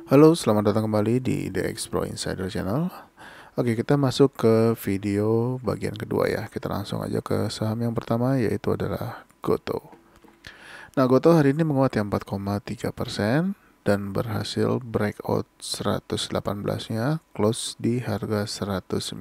Halo, selamat datang kembali di The X Pro Insider Channel. Oke, kita masuk ke video bagian kedua ya. Kita langsung aja ke saham yang pertama, yaitu adalah Goto. Nah, Goto hari ini menguat ya 4,3% dan berhasil breakout 118-nya, close di harga 119.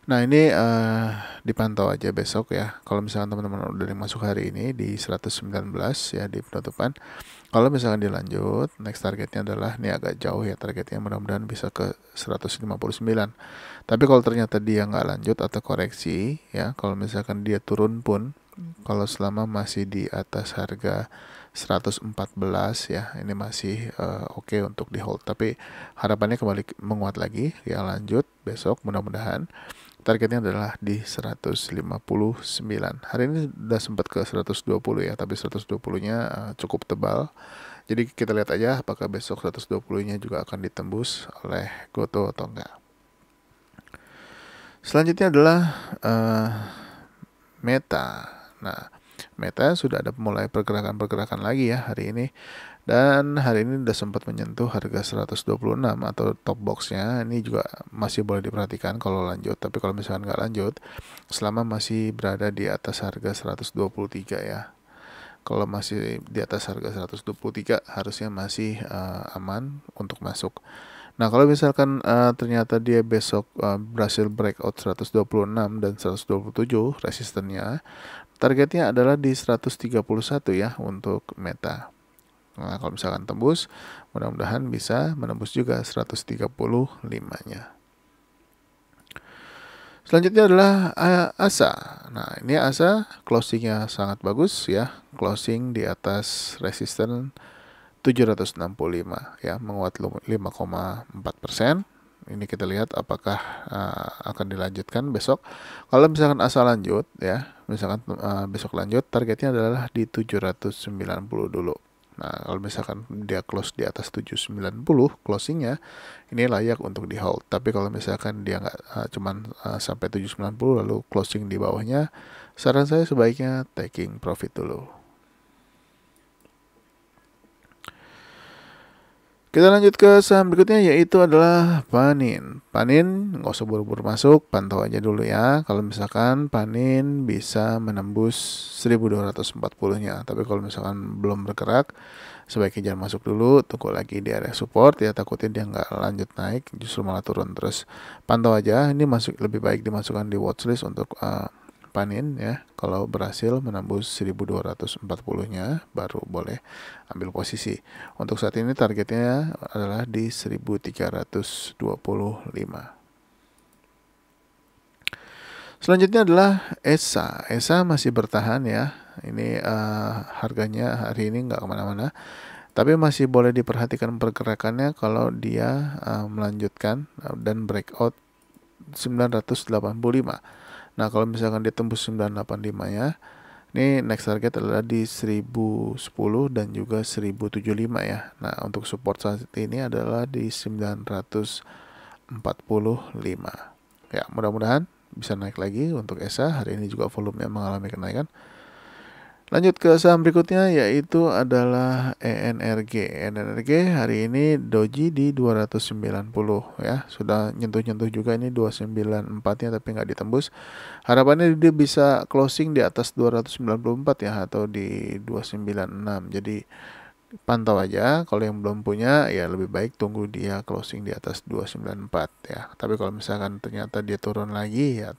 Nah, ini dipantau aja besok ya. Kalau misalkan teman-teman udah masuk hari ini di 119 ya di penutupan. Kalau misalkan dilanjut, next targetnya adalah, ini agak jauh ya targetnya, mudah-mudahan bisa ke 159. Tapi kalau ternyata dia nggak lanjut atau koreksi ya, kalau misalkan dia turun pun, kalau selama masih di atas harga 114 ya, ini masih oke untuk di hold. Tapi harapannya kembali menguat lagi ya, lanjut besok mudah-mudahan. Targetnya adalah di 159. Hari ini udah sempat ke 120 ya, tapi 120-nya cukup tebal. Jadi kita lihat aja apakah besok 120-nya juga akan ditembus oleh Goto atau enggak. Selanjutnya adalah Meta. Nah, Meta sudah ada mulai pergerakan-pergerakan lagi ya hari ini. Dan hari ini udah sempat menyentuh harga 126 atau top boxnya. Ini juga masih boleh diperhatikan kalau lanjut. Tapi kalau misalkan nggak lanjut, selama masih berada di atas harga 123 ya. Kalau masih di atas harga 123 harusnya masih aman untuk masuk. Nah, kalau misalkan ternyata dia besok berhasil breakout 126 dan 127 resistennya, targetnya adalah di 131 ya untuk Meta. Nah, kalau misalkan tembus, mudah-mudahan bisa menembus juga 135-nya. Selanjutnya adalah ASA. Nah, ini ASA closingnya sangat bagus ya. Closing di atas resisten 765 ya, menguat 5,4%. Ini kita lihat apakah akan dilanjutkan besok. Kalau misalkan ASA lanjut ya, misalkan besok lanjut, targetnya adalah di 790 dulu. Nah, kalau misalkan dia close di atas 790 closingnya, ini layak untuk di hold. Tapi kalau misalkan dia nggak cuman sampai 790 lalu closing di bawahnya, saran saya sebaiknya taking profit dulu. Kita lanjut ke saham berikutnya, yaitu adalah Panin. Panin nggak usah buru-buru masuk, pantau aja dulu ya. Kalau misalkan Panin bisa menembus 1240-nya. Tapi kalau misalkan belum bergerak, sebaiknya jangan masuk dulu, tunggu lagi di area support ya, takutnya dia nggak lanjut naik, justru malah turun terus. Pantau aja, ini lebih baik dimasukkan di watchlist untuk Panin ya. Kalau berhasil menembus 1240-nya baru boleh ambil posisi. Untuk saat ini targetnya adalah di 1325. Selanjutnya adalah ESA. ESA masih bertahan ya. Ini harganya hari ini nggak kemana-mana. Tapi masih boleh diperhatikan pergerakannya kalau dia melanjutkan dan breakout 985. Nah, kalau misalkan dia tembus 985 ya, ini next target adalah di 1010 dan juga 1075 ya. Nah, untuk support saat ini adalah di 945. Ya, mudah-mudahan bisa naik lagi untuk ESA. Hari ini juga volumenya mengalami kenaikan. Lanjut ke saham berikutnya, yaitu adalah ENRG. ENRG hari ini doji di 290 ya. Sudah nyentuh-nyentuh juga ini 294-nya tapi nggak ditembus. Harapannya dia bisa closing di atas 294 ya, atau di 296. Jadi pantau aja. Kalau yang belum punya ya lebih baik tunggu dia closing di atas 294 ya. Tapi kalau misalkan ternyata dia turun lagi ya,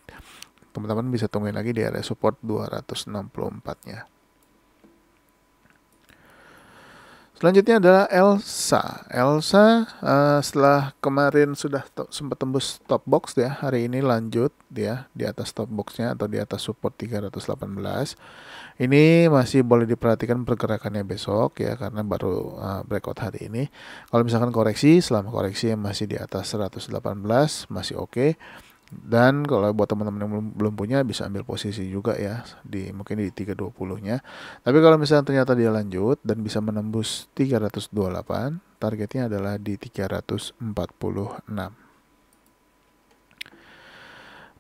teman-teman bisa tungguin lagi di area support 264-nya. Selanjutnya adalah Elsa. Elsa setelah kemarin sudah sempat tembus top box ya, hari ini lanjut dia di atas top boxnya atau di atas support 318. Ini masih boleh diperhatikan pergerakannya besok ya, karena baru breakout hari ini. Kalau misalkan koreksi, selama koreksi yang masih di atas 118 masih oke. Dan kalau buat teman-teman yang belum punya bisa ambil posisi juga ya, di mungkin di 320-nya. Tapi kalau misalnya ternyata dia lanjut dan bisa menembus 328, targetnya adalah di 346.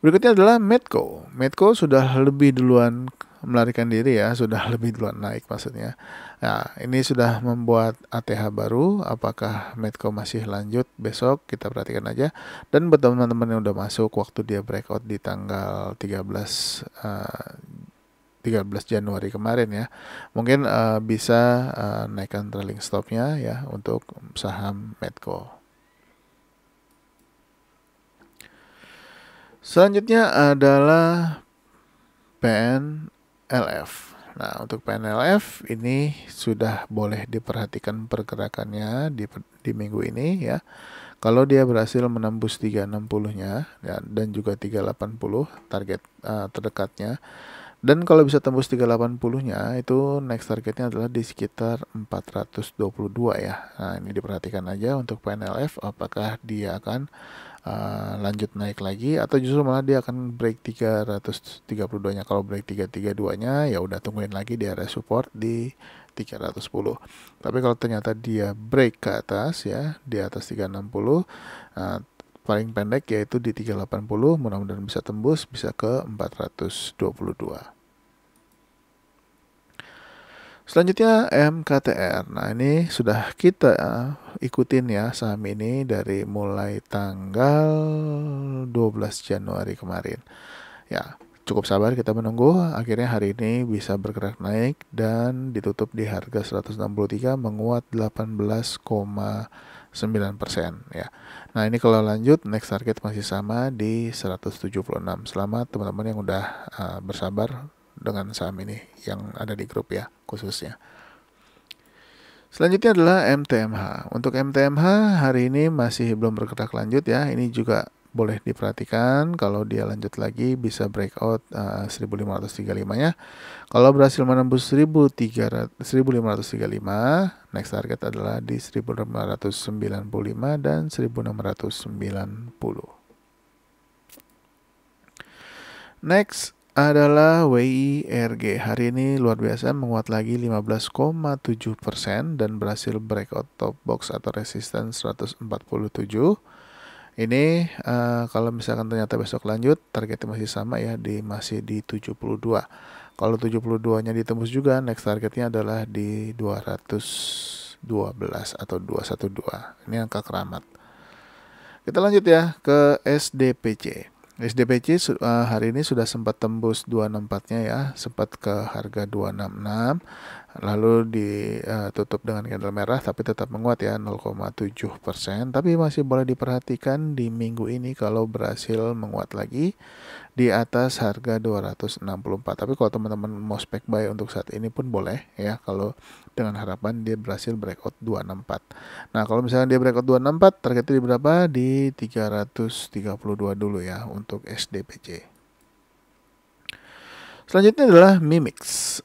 Berikutnya adalah Medco. Medco sudah lebih duluan melarikan diri ya, sudah lebih duluan naik maksudnya. Nah, ini sudah membuat ATH baru. Apakah Medco masih lanjut besok? Kita perhatikan aja. Dan buat teman-teman yang udah masuk waktu dia breakout di tanggal 13 Januari kemarin ya, mungkin bisa naikkan trailing stopnya ya untuk saham Medco. Selanjutnya adalah PNLF. Nah, untuk PNLF ini sudah boleh diperhatikan pergerakannya di minggu ini ya. Kalau dia berhasil menembus 360-nya ya, dan juga 380 target terdekatnya. Dan kalau bisa tembus 380-nya, itu next targetnya adalah di sekitar 422 ya. Nah, ini diperhatikan aja untuk PNLF, apakah dia akan lanjut naik lagi atau justru malah dia akan break 332-nya. Kalau break 332-nya ya udah tungguin lagi di area support di 310. Tapi kalau ternyata dia break ke atas ya, di atas 360, paling pendek yaitu di 380, mudah-mudahan bisa tembus, bisa ke 422. Selanjutnya MKTR. Nah, ini sudah kita ikutin ya saham ini dari mulai tanggal 12 Januari kemarin. Ya, cukup sabar kita menunggu. Akhirnya hari ini bisa bergerak naik dan ditutup di harga 163, menguat 18,9% ya. Nah, ini kalau lanjut next target masih sama di 176. Selamat teman-teman yang udah bersabar dengan saham ini yang ada di grup ya khususnya. Selanjutnya adalah MTMH. Untuk MTMH hari ini masih belum bergerak lanjut ya. Ini juga boleh diperhatikan kalau dia lanjut lagi bisa breakout 1535-nya. Kalau berhasil menembus 1535, next target adalah di 1595 dan 1690. Next adalah WIRG. Hari ini luar biasa menguat lagi 15,7% dan berhasil breakout top box atau resistance 147. Ini kalau misalkan ternyata besok lanjut, targetnya masih sama ya, masih di 72. Kalau 72-nya ditembus juga, next targetnya adalah di 212 atau 212. Ini angka keramat. Kita lanjut ya ke SDPC. SDPC hari ini sudah sempat tembus 264-nya ya, sempat ke harga 266, lalu ditutup dengan candle merah tapi tetap menguat ya 0,7%, tapi masih boleh diperhatikan di minggu ini kalau berhasil menguat lagi di atas harga 264. Tapi kalau teman-teman mau spek buy untuk saat ini pun boleh ya, kalau dengan harapan dia berhasil breakout 264. Nah, kalau misalnya dia breakout 264, targetnya di berapa? Di 332 dulu ya untuk SDPC. Selanjutnya adalah Mimix.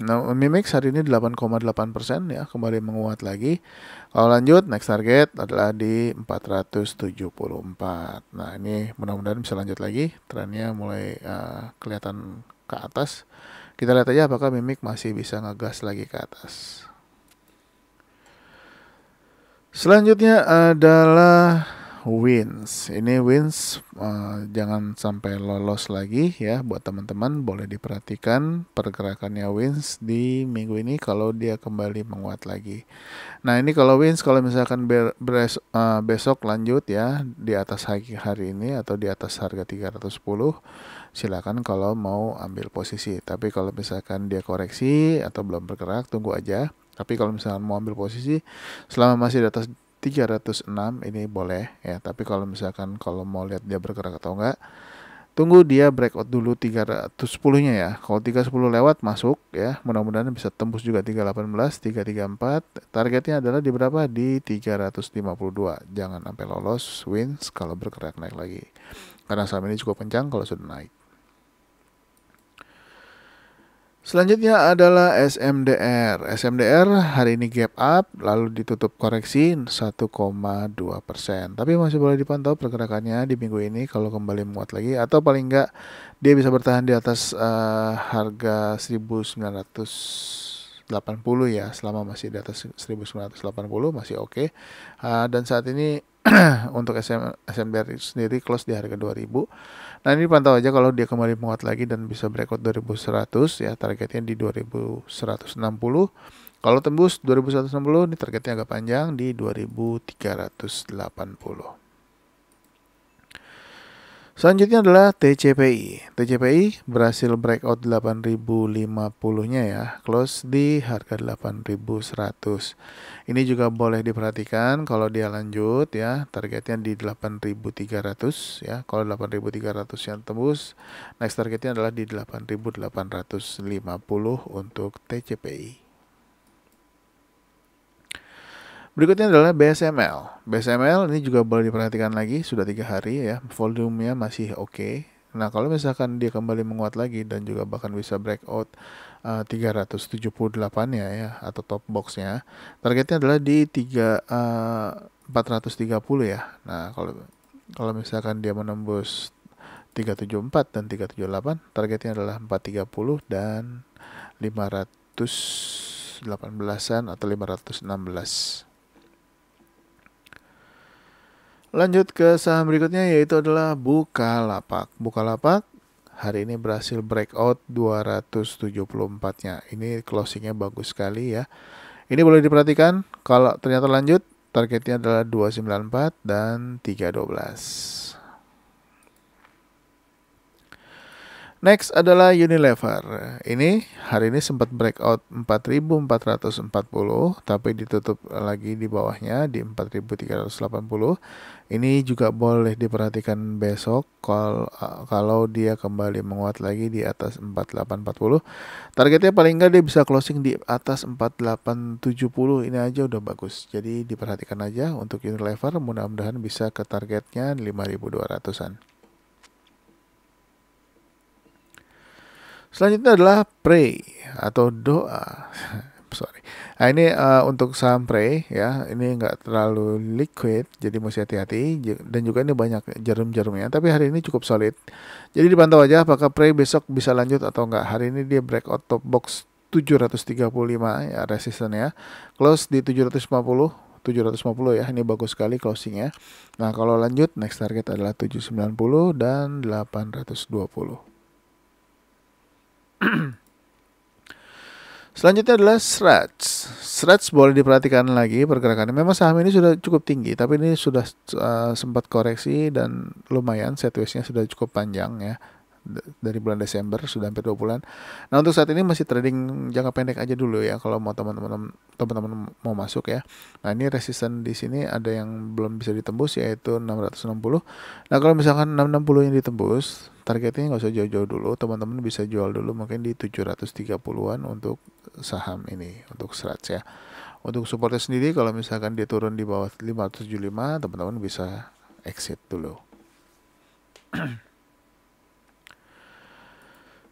Nah, Mimix hari ini 8,8% ya, kembali menguat lagi. Kalau lanjut, next target adalah di 474. Nah, ini mudah-mudahan bisa lanjut lagi. Trennya mulai kelihatan ke atas. Kita lihat aja apakah Mimix masih bisa ngegas lagi ke atas. Selanjutnya adalah Wins. Ini Wins jangan sampai lolos lagi ya. Buat teman-teman boleh diperhatikan pergerakannya Wins di minggu ini kalau dia kembali menguat lagi. Nah, ini kalau Wins kalau misalkan besok lanjut ya di atas hari ini atau di atas harga 310, silakan kalau mau ambil posisi. Tapi kalau misalkan dia koreksi atau belum bergerak, tunggu aja. Tapi kalau misalkan mau ambil posisi selama masih di atas 306 ini boleh ya. Tapi kalau misalkan kalau mau lihat dia bergerak atau enggak, tunggu dia breakout dulu 310-nya ya. Kalau 310 lewat masuk ya, mudah-mudahan bisa tembus juga 318, 334. Targetnya adalah di berapa? Di 352. Jangan sampai lolos Wins kalau bergerak naik lagi. Karena saham ini cukup kencang kalau sudah naik. Selanjutnya adalah SMDR. SMDR hari ini gap up, lalu ditutup koreksi 1,2%. Tapi masih boleh dipantau pergerakannya di minggu ini kalau kembali menguat lagi. Atau paling enggak dia bisa bertahan di atas harga 1980 ya. Selama masih di atas 1980 masih oke. Dan saat ini Untuk SMBR sendiri close di harga 2000. Nah, ini pantau aja kalau dia kembali menguat lagi dan bisa breakout 2100 ya, targetnya di 2160. Kalau tembus 2160, ini targetnya agak panjang di 2380. Selanjutnya adalah TCPI. TCPI berhasil breakout 8050-nya ya, close di harga 8100. Ini juga boleh diperhatikan kalau dia lanjut ya, targetnya di 8300 ya. Kalau 8300 yang tembus, next targetnya adalah di 8850 untuk TCPI. Berikutnya adalah BSML. BSML ini juga boleh diperhatikan lagi, sudah 3 hari ya, volumenya masih oke. Nah, kalau misalkan dia kembali menguat lagi dan juga bahkan bisa breakout 378 ya atau top boxnya, targetnya adalah di 430 ya. Nah, kalau misalkan dia menembus 374 dan 378, targetnya adalah 430 dan 518-an atau 516. Lanjut ke saham berikutnya yaitu adalah Bukalapak. Bukalapak hari ini berhasil breakout 274-nya. Ini closingnya bagus sekali ya. Ini boleh diperhatikan kalau ternyata lanjut, targetnya adalah 294 dan 312. Next adalah Unilever. Ini hari ini sempat breakout 4440 tapi ditutup lagi di bawahnya di 4380. Ini juga boleh diperhatikan besok kalau dia kembali menguat lagi di atas 4840. Targetnya paling enggak dia bisa closing di atas 4870. Ini aja udah bagus. Jadi diperhatikan aja untuk Unilever, mudah-mudahan bisa ke targetnya 5200-an. Selanjutnya adalah pray atau doa. Sorry. Nah, ini untuk saham pray ya, ini nggak terlalu liquid, jadi mesti hati-hati. Dan juga ini banyak jarum-jarumnya, tapi hari ini cukup solid. Jadi dipantau aja apakah pray besok bisa lanjut atau enggak. Hari ini dia breakout top box 735 ya resistennya, close di 750 ya, ini bagus sekali closingnya. Nah, kalau lanjut next target adalah 790 dan 820. Selanjutnya adalah Srats. Srats boleh diperhatikan lagi pergerakannya. Memang saham ini sudah cukup tinggi, tapi ini sudah sempat koreksi dan lumayan, sideways-nya sudah cukup panjang ya. Dari bulan Desember sudah hampir 2 bulan. Nah, untuk saat ini masih trading jangka pendek aja dulu ya kalau mau teman-teman mau masuk ya. Nah, ini resisten di sini ada yang belum bisa ditembus yaitu 660. Nah, kalau misalkan 660 yang ditembus, targetnya nggak usah jauh-jauh dulu, teman-teman bisa jual dulu mungkin di 730-an untuk saham ini, untuk Srats ya. Untuk supportnya sendiri kalau misalkan dia turun di bawah 575, teman-teman bisa exit dulu.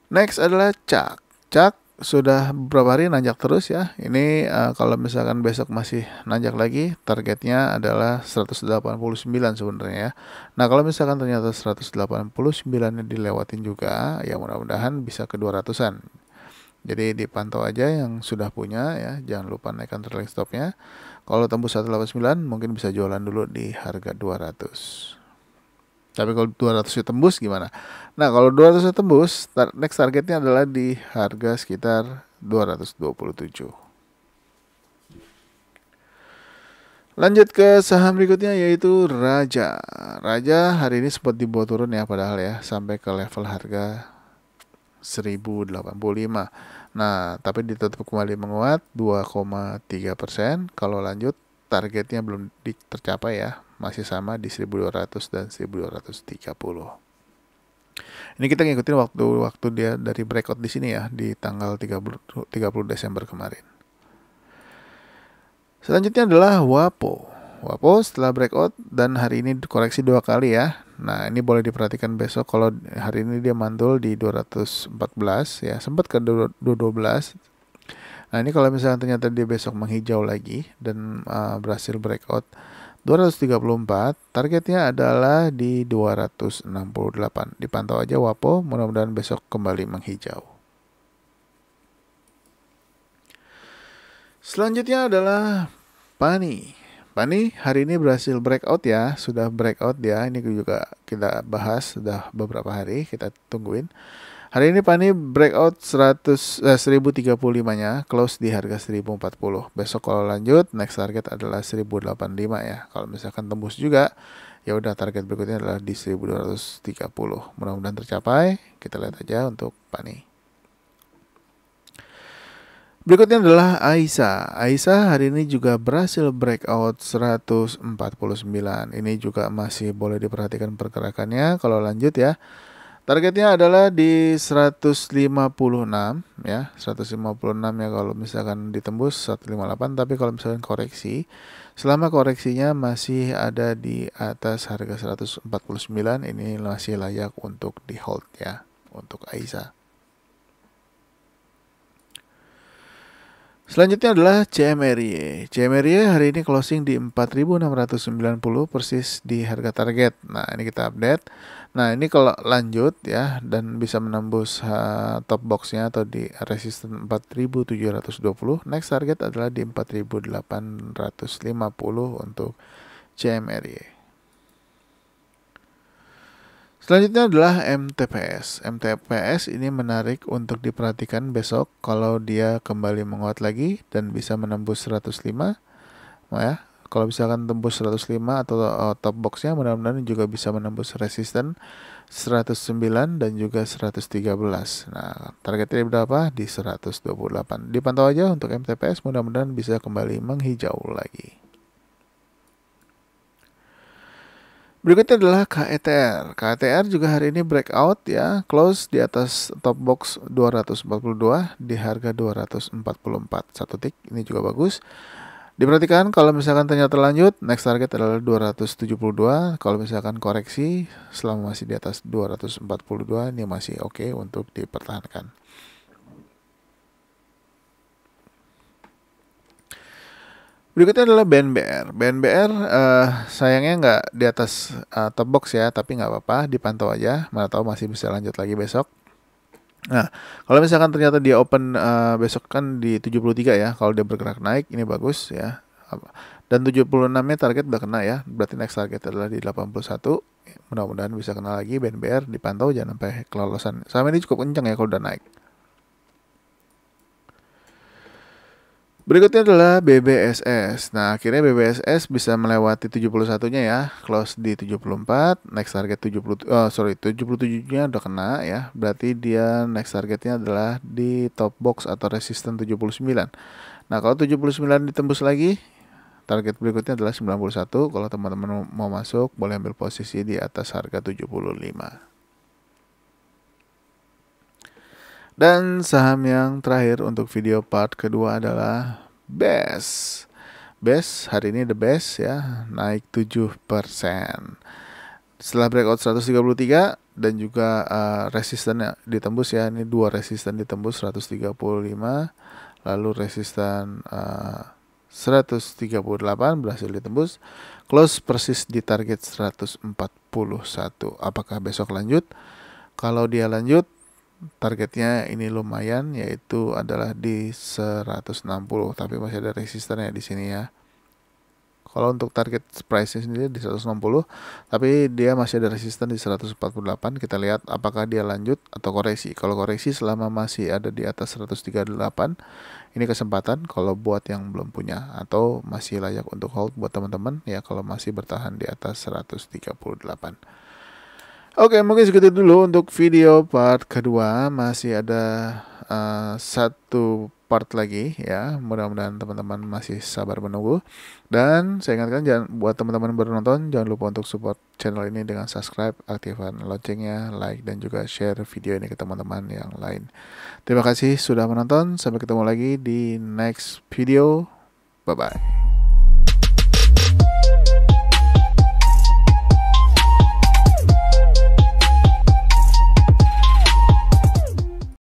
Next adalah CAK. CAK sudah beberapa hari nanjak terus ya. Ini kalau misalkan besok masih nanjak lagi, targetnya adalah 189 sebenarnya ya. Nah, kalau misalkan ternyata 189-nya dilewatin juga, ya mudah-mudahan bisa ke 200-an. Jadi dipantau aja yang sudah punya ya, jangan lupa naikkan trailing stopnya. Kalau tembus 189 mungkin bisa jualan dulu di harga 200. Tapi kalau 200 tembus gimana? Nah, kalau 200 tembus, next targetnya adalah di harga sekitar 227. Lanjut ke saham berikutnya yaitu Raja. Raja hari ini sempat dibawa turun ya padahal ya, sampai ke level harga 1085. Nah, tapi ditutup kembali menguat 2,3%. Kalau lanjut targetnya belum tercapai ya, masih sama di 1200 dan 1230. Ini kita ngikutin waktu dia dari breakout di sini ya, di tanggal 30 Desember kemarin. Selanjutnya adalah Wapo. Wapo setelah breakout dan hari ini koreksi 2 kali ya. Nah, ini boleh diperhatikan besok kalau hari ini dia mantul di 214 ya, sempat ke 212. Nah, ini kalau misalnya ternyata dia besok menghijau lagi dan berhasil breakout 234, targetnya adalah di 268. Dipantau aja Wapo, mudah-mudahan besok kembali menghijau. Selanjutnya adalah Pani. Pani hari ini berhasil breakout ya, sudah breakout dia. Ini juga kita bahas sudah beberapa hari, kita tungguin. Hari ini Pani breakout 1035-nya, close di harga 1040. Besok kalau lanjut, next target adalah 1085 ya. Kalau misalkan tembus juga, ya udah target berikutnya adalah di 1230. Mudah-mudahan tercapai. Kita lihat aja untuk Pani. Berikutnya adalah Aisyah. Aisyah hari ini juga berhasil breakout 149. Ini juga masih boleh diperhatikan pergerakannya. Kalau lanjut ya, targetnya adalah di 156 ya. 156 ya kalau misalkan ditembus 158. Tapi kalau misalkan koreksi, selama koreksinya masih ada di atas harga 149, ini masih layak untuk di hold ya untuk Aisyah. Selanjutnya adalah CMRY. CMRY hari ini closing di 4.690, persis di harga target. Nah, ini kita update. Nah, ini kalau lanjut ya dan bisa menembus top boxnya atau di resisten 4.720, next target adalah di 4.850 untuk CMRY. Selanjutnya adalah MTPS. MTPS ini menarik untuk diperhatikan besok kalau dia kembali menguat lagi dan bisa menembus 105. Ya, kalau misalkan tembus 105 atau top boxnya, mudah-mudahan juga bisa menembus resisten 109 dan juga 113. Nah, targetnya berapa? Di 128. Dipantau aja untuk MTPS, mudah-mudahan bisa kembali menghijau lagi. Berikutnya adalah KETR. KETR juga hari ini breakout ya, close di atas top box 242 di harga 244. Satu tick, ini juga bagus. Diperhatikan kalau misalkan ternyata lanjut, next target adalah 272. Kalau misalkan koreksi selama masih di atas 242, ini masih oke untuk dipertahankan. Berikutnya adalah BNBR. BNBR sayangnya nggak di atas top box ya, tapi nggak apa-apa, dipantau aja. Mana tahu masih bisa lanjut lagi besok. Nah, kalau misalkan ternyata dia open besok kan di 73 ya, kalau dia bergerak naik ini bagus ya. Dan 76-nya target udah kena ya, berarti next target adalah di 81. Mudah-mudahan bisa kena lagi BNBR, dipantau jangan sampai kelolosan. Saham ini cukup kencang ya kalau udah naik. Berikutnya adalah BBSS. Nah, akhirnya BBSS bisa melewati 71-nya ya, close di 74, next target 77-nya udah kena ya. Berarti dia next targetnya adalah di top box atau resisten 79. Nah, kalau 79 ditembus lagi, target berikutnya adalah 91. Kalau teman-teman mau masuk, boleh ambil posisi di atas harga 75. Dan saham yang terakhir untuk video part kedua adalah BES. BES hari ini the best ya, naik 7%. Setelah breakout 133 dan juga resistannya ditembus ya, ini dua resisten ditembus 135, lalu resisten 138 berhasil ditembus, close persis di target 141. Apakah besok lanjut? Kalau dia lanjut, targetnya ini lumayan, yaitu adalah di 160, tapi masih ada resistannya di sini ya. Kalau untuk target price sendiri di 160, tapi dia masih ada resisten di 148. Kita lihat apakah dia lanjut atau koreksi. Kalau koreksi selama masih ada di atas 138, ini kesempatan kalau buat yang belum punya atau masih layak untuk hold buat teman-teman ya kalau masih bertahan di atas 138. Oke, mungkin segitu dulu untuk video part kedua. Masih ada satu part lagi ya. Mudah-mudahan teman-teman masih sabar menunggu. Dan saya ingatkan buat teman-teman baru nonton, jangan lupa untuk support channel ini dengan subscribe, aktifkan loncengnya, like, dan juga share video ini ke teman-teman yang lain. Terima kasih sudah menonton. Sampai ketemu lagi di next video. Bye-bye.